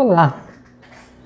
Olá,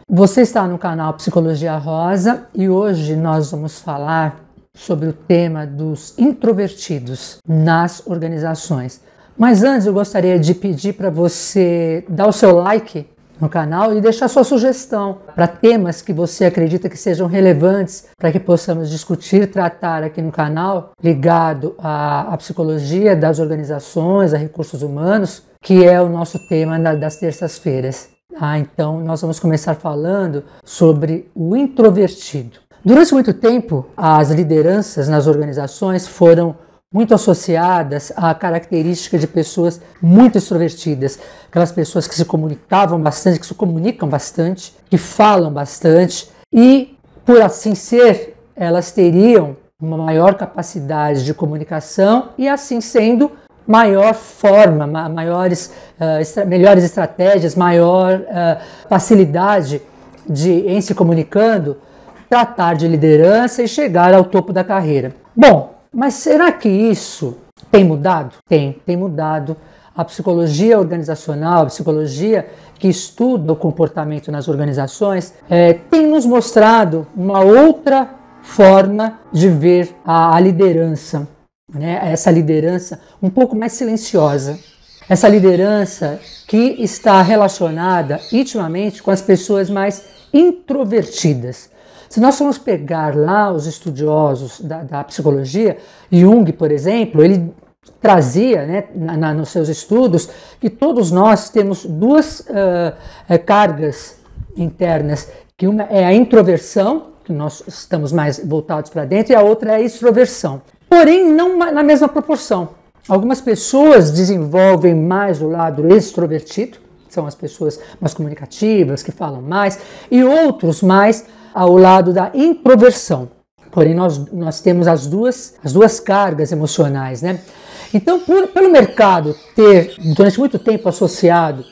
você está no canal Psicologia Rosa e hoje nós vamos falar sobre o tema dos introvertidos nas organizações. Mas antes eu gostaria de pedir para você dar o seu like no canal e deixar sua sugestão para temas que você acredita que sejam relevantes para que possamos discutir, tratar aqui no canal ligado à psicologia das organizações, a recursos humanos, que é o nosso tema das terças-feiras. Então nós vamos começar falando sobre o introvertido. Durante muito tempo, as lideranças nas organizações foram muito associadas à característica de pessoas muito extrovertidas, aquelas pessoas que se comunicavam bastante, que se comunicam bastante, que falam bastante e, por assim ser, elas teriam uma maior capacidade de comunicação e, assim sendo, maior forma, melhores estratégias, maior facilidade de, em se comunicando, tratar de liderança e chegar ao topo da carreira. Bom, mas será que isso tem mudado? Tem mudado. A psicologia organizacional, a psicologia que estuda o comportamento nas organizações, tem nos mostrado uma outra forma de ver a liderança. Essa liderança um pouco mais silenciosa, essa liderança que está relacionada intimamente com as pessoas mais introvertidas. Se nós formos pegar lá os estudiosos da psicologia, Jung, por exemplo, ele trazia nos seus estudos que todos nós temos duas cargas internas, que uma é a introversão, que nós estamos mais voltados para dentro, e a outra é a extroversão. Porém, não na mesma proporção. Algumas pessoas desenvolvem mais o lado extrovertido, são as pessoas mais comunicativas, que falam mais, e outros mais ao lado da introversão. Porém, nós temos as duas cargas emocionais, Então, pelo mercado ter, durante muito tempo, associado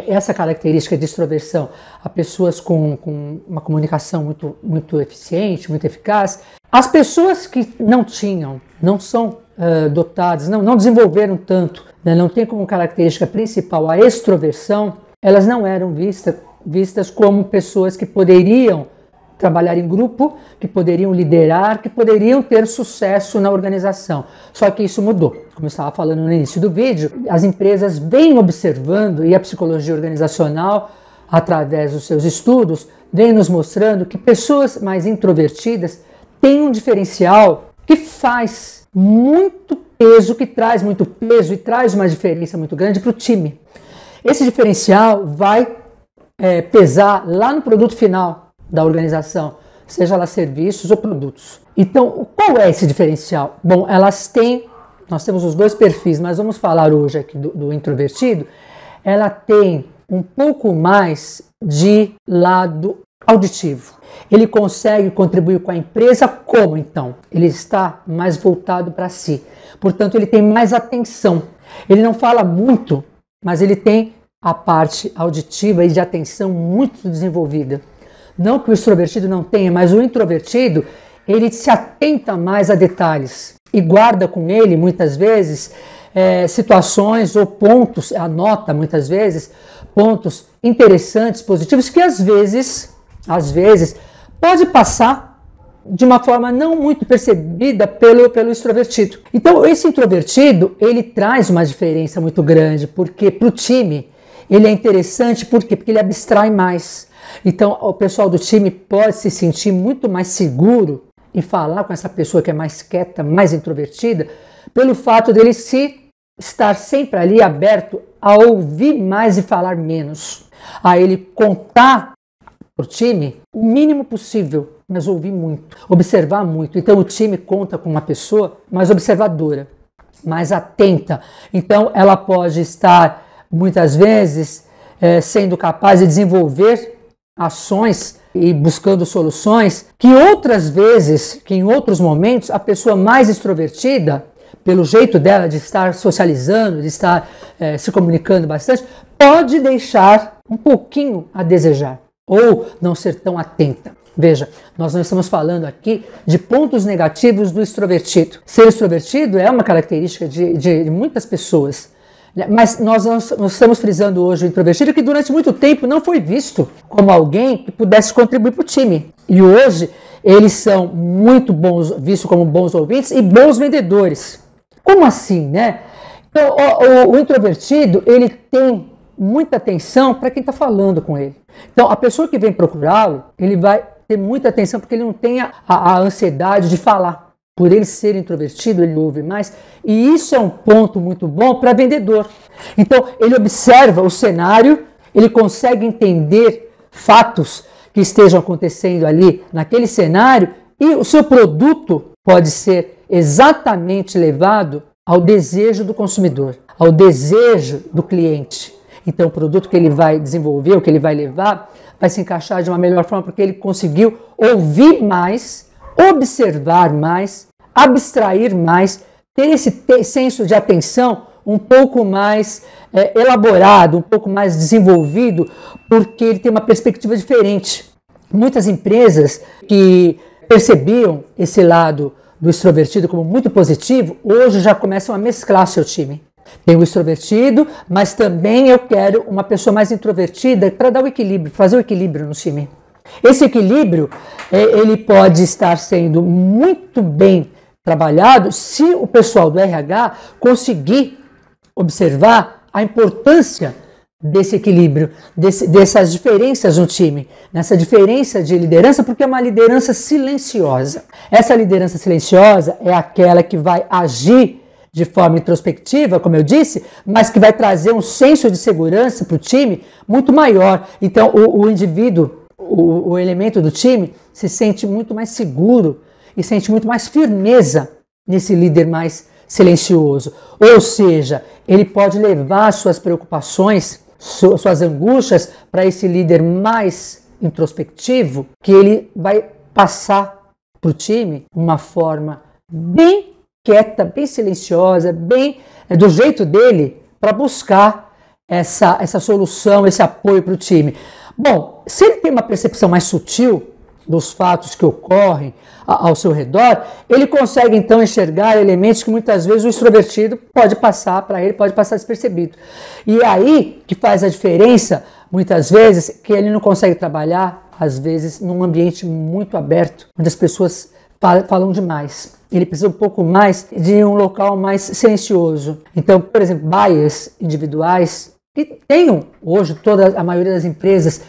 essa característica de extroversão a pessoas com uma comunicação muito eficiente, muito eficaz, as pessoas que não são dotadas, não desenvolveram tanto, não têm como característica principal a extroversão, elas não eram vistas como pessoas que poderiam trabalhar em grupo, que poderiam liderar, que poderiam ter sucesso na organização. Só que isso mudou. Como eu estava falando no início do vídeo, as empresas vêm observando, e a psicologia organizacional, através dos seus estudos, vem nos mostrando que pessoas mais introvertidas têm um diferencial que faz muito peso, que traz muito peso e traz uma diferença muito grande para o time. Esse diferencial vai pesar lá no produto final da organização, seja lá serviços ou produtos. Então, qual é esse diferencial? Bom, nós temos os dois perfis, mas vamos falar hoje aqui do introvertido. Ela tem um pouco mais de lado auditivo. Ele consegue contribuir com a empresa como, então? Ele está mais voltado para si. Portanto, ele tem mais atenção. Ele não fala muito, mas ele tem a parte auditiva e de atenção muito desenvolvida. Não que o extrovertido não tenha, mas o introvertido, ele se atenta mais a detalhes e guarda com ele, muitas vezes, situações ou pontos, anota muitas vezes, pontos interessantes, positivos, que às vezes, pode passar de uma forma não muito percebida pelo extrovertido. Então, esse introvertido, ele traz uma diferença muito grande, porque para o time, ele é interessante, por quê? Porque ele abstrai mais. Então, o pessoal do time pode se sentir muito mais seguro em falar com essa pessoa que é mais quieta, mais introvertida, pelo fato dele estar sempre ali aberto a ouvir mais e falar menos. A ele contar para o time o mínimo possível, mas ouvir muito, observar muito. Então, o time conta com uma pessoa mais observadora, mais atenta. Então, ela pode estar, muitas vezes, sendo capaz de desenvolver ações e buscando soluções que outras vezes, que em outros momentos, a pessoa mais extrovertida, pelo jeito dela de estar socializando, de estar se comunicando bastante, pode deixar um pouquinho a desejar ou não ser tão atenta. Veja, nós não estamos falando aqui de pontos negativos do extrovertido. Ser extrovertido é uma característica de muitas pessoas. Mas nós estamos frisando hoje o introvertido que durante muito tempo não foi visto como alguém que pudesse contribuir para o time. E hoje eles são muito bons, vistos como bons ouvintes e bons vendedores. Como assim, né? Então, o introvertido, ele tem muita atenção para quem está falando com ele. Então, a pessoa que vem procurá-lo, ele vai ter muita atenção porque ele não tem a ansiedade de falar. Por ele ser introvertido, ele ouve mais. E isso é um ponto muito bom para vendedor. Então, ele observa o cenário, ele consegue entender fatos que estejam acontecendo ali naquele cenário e o seu produto pode ser exatamente levado ao desejo do consumidor, ao desejo do cliente. Então, o produto que ele vai desenvolver, o que ele vai levar, vai se encaixar de uma melhor forma porque ele conseguiu ouvir mais, observar mais, abstrair mais, ter esse senso de atenção um pouco mais elaborado, um pouco mais desenvolvido, porque ele tem uma perspectiva diferente. Muitas empresas que percebiam esse lado do extrovertido como muito positivo, hoje já começam a mesclar seu time. Tem o extrovertido, mas também eu quero uma pessoa mais introvertida para dar o equilíbrio, fazer o equilíbrio no time. Esse equilíbrio, ele pode estar sendo muito bem trabalhado se o pessoal do RH conseguir observar a importância desse equilíbrio, dessas diferenças no time, nessa diferença de liderança, porque é uma liderança silenciosa. Essa liderança silenciosa é aquela que vai agir de forma introspectiva, como eu disse, mas que vai trazer um senso de segurança para o time muito maior. Então, o indivíduo, o elemento do time, se sente muito mais seguro e sente muito mais firmeza nesse líder mais silencioso. Ou seja, ele pode levar suas preocupações, suas angústias para esse líder mais introspectivo, que ele vai passar para o time de uma forma bem quieta, bem silenciosa, bem do jeito dele, para buscar essa solução, esse apoio para o time. Bom, se ele tem uma percepção mais sutil dos fatos que ocorrem ao seu redor, ele consegue então enxergar elementos que muitas vezes o extrovertido pode passar para ele, pode passar despercebido. E é aí que faz a diferença, muitas vezes, que ele não consegue trabalhar, às vezes, num ambiente muito aberto, onde as pessoas falam demais. Ele precisa um pouco mais de um local mais silencioso. Então, por exemplo, buyers individuais, que tenham hoje, a maioria das empresas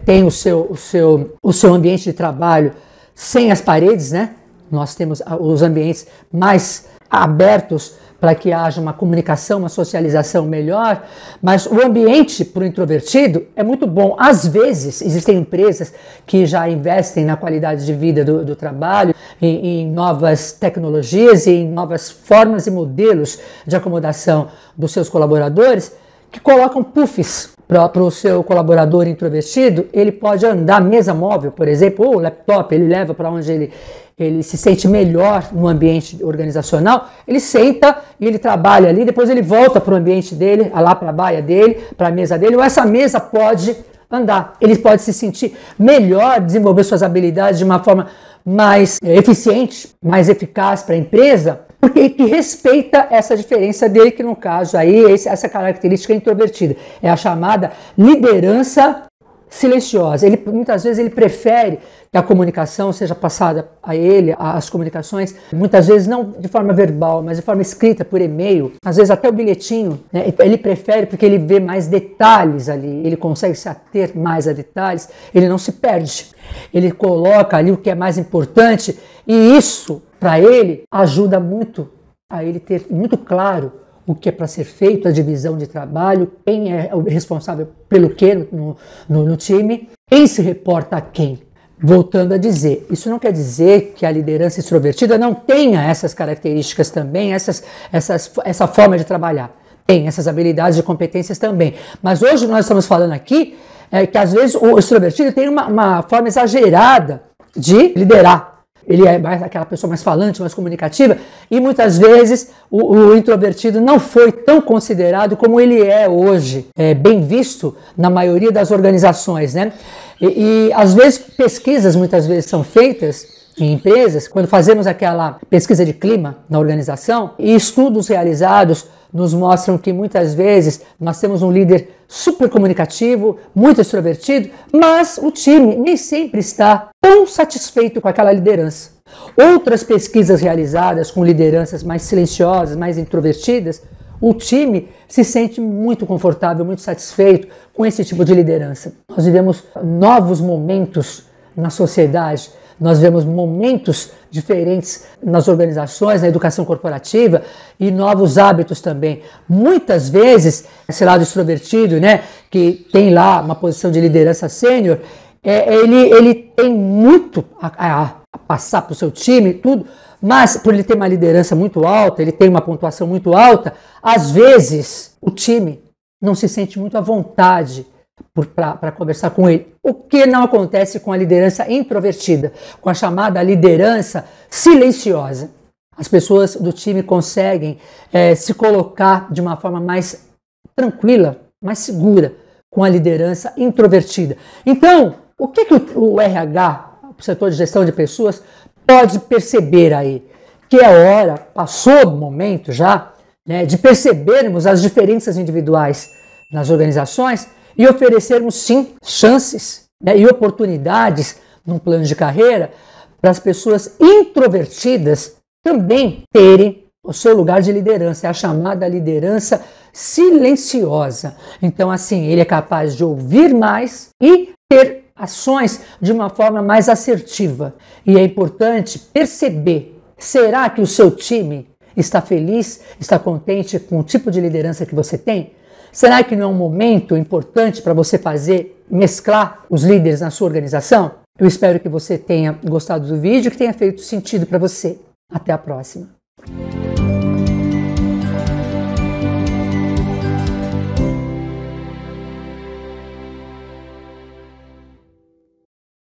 tem o seu ambiente de trabalho sem as paredes, né? Nós temos os ambientes mais abertos para que haja uma comunicação, uma socialização melhor, mas o ambiente para o introvertido é muito bom. Às vezes, existem empresas que já investem na qualidade de vida do trabalho, em novas tecnologias e em novas formas e modelos de acomodação dos seus colaboradores, que colocam puffs para o seu colaborador introvertido. Ele pode andar mesa móvel, por exemplo, ou laptop, ele leva para onde ele se sente melhor no ambiente organizacional, ele senta e ele trabalha ali, depois ele volta para o ambiente dele, lá para a baia dele, para a mesa dele, ou essa mesa pode andar. Ele pode se sentir melhor, desenvolver suas habilidades de uma forma mais eficiente, mais eficaz para a empresa, porque que respeita essa diferença dele, que no caso aí, essa característica introvertida, é a chamada liderança silenciosa. Muitas vezes ele prefere que a comunicação seja passada a ele, as comunicações, muitas vezes não de forma verbal, mas de forma escrita, por e-mail, às vezes até o bilhetinho, né? Ele prefere porque ele vê mais detalhes ali, ele consegue se ater mais a detalhes, ele não se perde. Ele coloca ali o que é mais importante e isso, para ele, ajuda muito a ele ter muito claro o que é para ser feito, a divisão de trabalho, quem é o responsável pelo que no time, quem se reporta a quem. Voltando a dizer, isso não quer dizer que a liderança extrovertida não tenha essas características também, essa forma de trabalhar. Tem essas habilidades e competências também. Mas hoje nós estamos falando aqui que às vezes o extrovertido tem uma forma exagerada de liderar. Ele é aquela pessoa mais falante, mais comunicativa, e muitas vezes o introvertido não foi tão considerado como ele é hoje, bem visto na maioria das organizações, né? E às vezes pesquisas muitas vezes são feitas em empresas, quando fazemos aquela pesquisa de clima na organização, e estudos realizados nos mostram que muitas vezes nós temos um líder super comunicativo, muito extrovertido, mas o time nem sempre está tão satisfeito com aquela liderança. Outras pesquisas realizadas com lideranças mais silenciosas, mais introvertidas, o time se sente muito confortável, muito satisfeito com esse tipo de liderança. Nós vivemos novos momentos na sociedade, nós vemos momentos diferentes nas organizações, na educação corporativa e novos hábitos também. Muitas vezes, esse lado extrovertido, né, que tem lá uma posição de liderança sênior, ele tem muito a passar para o seu time, tudo, mas por ele ter uma liderança muito alta, ele tem uma pontuação muito alta, às vezes o time não se sente muito à vontade para conversar com ele. O que não acontece com a liderança introvertida, com a chamada liderança silenciosa. As pessoas do time conseguem se colocar de uma forma mais tranquila, mais segura com a liderança introvertida. Então, o que o RH, o setor de gestão de pessoas, pode perceber aí? Que é hora, passou o momento já, né, de percebermos as diferenças individuais nas organizações e oferecermos, sim, chances, né, e oportunidades num plano de carreira para as pessoas introvertidas também terem o seu lugar de liderança. É a chamada liderança silenciosa. Então, assim, ele é capaz de ouvir mais e ter ações de uma forma mais assertiva. E é importante perceber, será que o seu time está feliz, está contente com o tipo de liderança que você tem? Será que não é um momento importante para você mesclar os líderes na sua organização? Eu espero que você tenha gostado do vídeo, que tenha feito sentido para você. Até a próxima.